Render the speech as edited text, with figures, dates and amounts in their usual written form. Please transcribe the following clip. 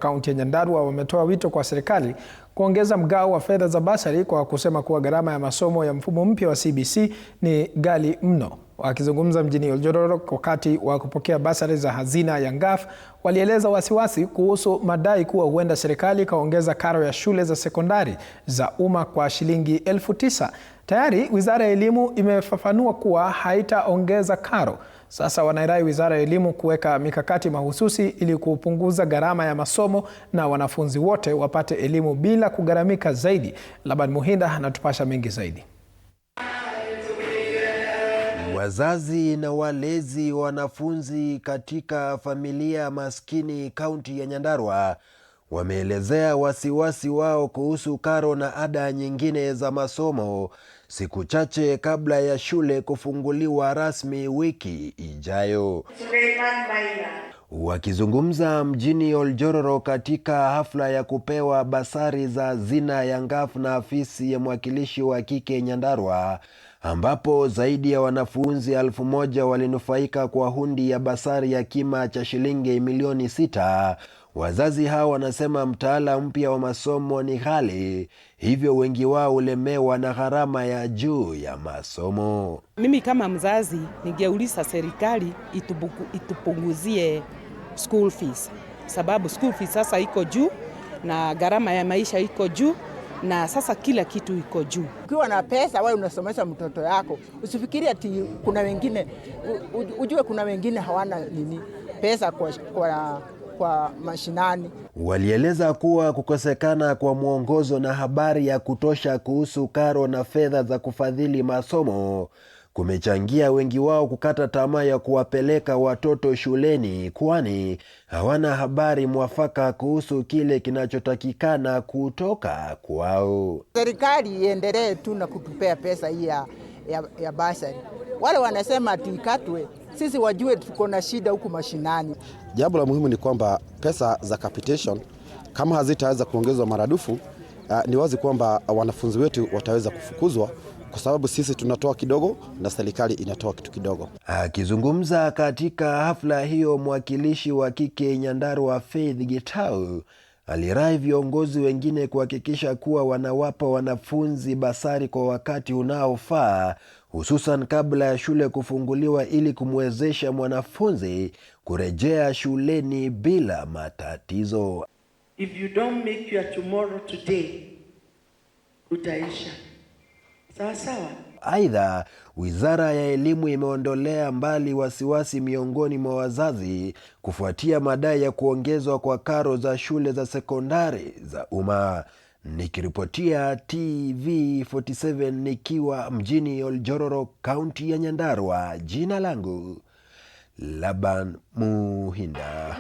Kaunti ya Nyandarua wametoa wito kwa serikali kuongeza mgao wa fedha za basari kwa kusema kuwa gharama ya masomo ya mfumo mpya wa CBC ni ghali mno. Wakizungumza mjini Oljororo wakati wa kupokea basari za hazina ya Ngaf, walieleza wasiwasi kuhusu madai kuwa huenda serikali ikaongeza karo ya shule za sekondari za umma kwa shilingi 9,000. Tayari Wizara ya Elimu imefafanua kuwa haitaongeza karo. Sasa wanairai Wizara ya Elimu kuweka mikakati mahususi ili kupunguza gharama ya masomo na wanafunzi wote wapate elimu bila kugharamika zaidi. Laban Muhinda anatupasha mengi zaidi. Wazazi na walezi wanafunzi katika familia maskini kaunti ya Nyandarua wameelezea wasiwasi wao kuhusu karo na ada nyingine za masomo siku chache kabla ya shule kufunguliwa rasmi wiki ijayo. Wakizungumza mjini Oljororo katika hafla ya kupewa basari za hazina ya Ngaf na afisi ya mwakilishi wa kike Nyandarua, ambapo zaidi ya wanafunzi 1,000 walinufaika kwa hundi ya basari ya kima cha shilingi milioni 6. Wazazi hao wanasema mtaala mpya wa masomo ni ghali, hivyo wengi wao ulemewa na gharama ya juu ya masomo. Mimi kama mzazi ningeuliza serikali itupunguzie school fees, sababu school fees sasa iko juu na gharama ya maisha iko juu na sasa kila kitu iko juu. Ukiwa na pesa wewe unasomesha mtoto yako, usifikirie ati kuna wengine, ujue kuna wengine hawana pesa kwa mashinani. Walieleza kuwa kukosekana kwa mwongozo na habari ya kutosha kuhusu karo na fedha za kufadhili masomo kumechangia wengi wao kukata tamaa ya kuwapeleka watoto shuleni, kwani hawana habari mwafaka kuhusu kile kinachotakikana kutoka kwao. Serikali iendelee tu na kutupea pesa hii ya basari. Wale wanasema ati ikatwe, sisi wajue tuko na shida huku mashinani. Jambo la muhimu ni kwamba pesa za capitation kama hazitaweza kuongezwa maradufu, ni wazi kwamba wanafunzi wetu wataweza kufukuzwa, kwa sababu sisi tunatoa kidogo na serikali inatoa kitu kidogo. Akizungumza katika hafla hiyo, mwakilishi wa kike Nyandarua Faith Gitau alirai viongozi wengine kuhakikisha kuwa wanawapa wanafunzi basari kwa wakati unaofaa, hususan kabla ya shule kufunguliwa ili kumwezesha mwanafunzi kurejea shuleni bila matatizo. If you don't make your tomorrow today, utaisha. Sawa. Aidha, Wizara ya Elimu imeondolea mbali wasiwasi miongoni mwa wazazi kufuatia madai ya kuongezwa kwa karo za shule za sekondari za umma. Nikiripotia TV47 nikiwa mjini Oljororo, kaunti ya Nyandarua, jina langu Laban Muhinda.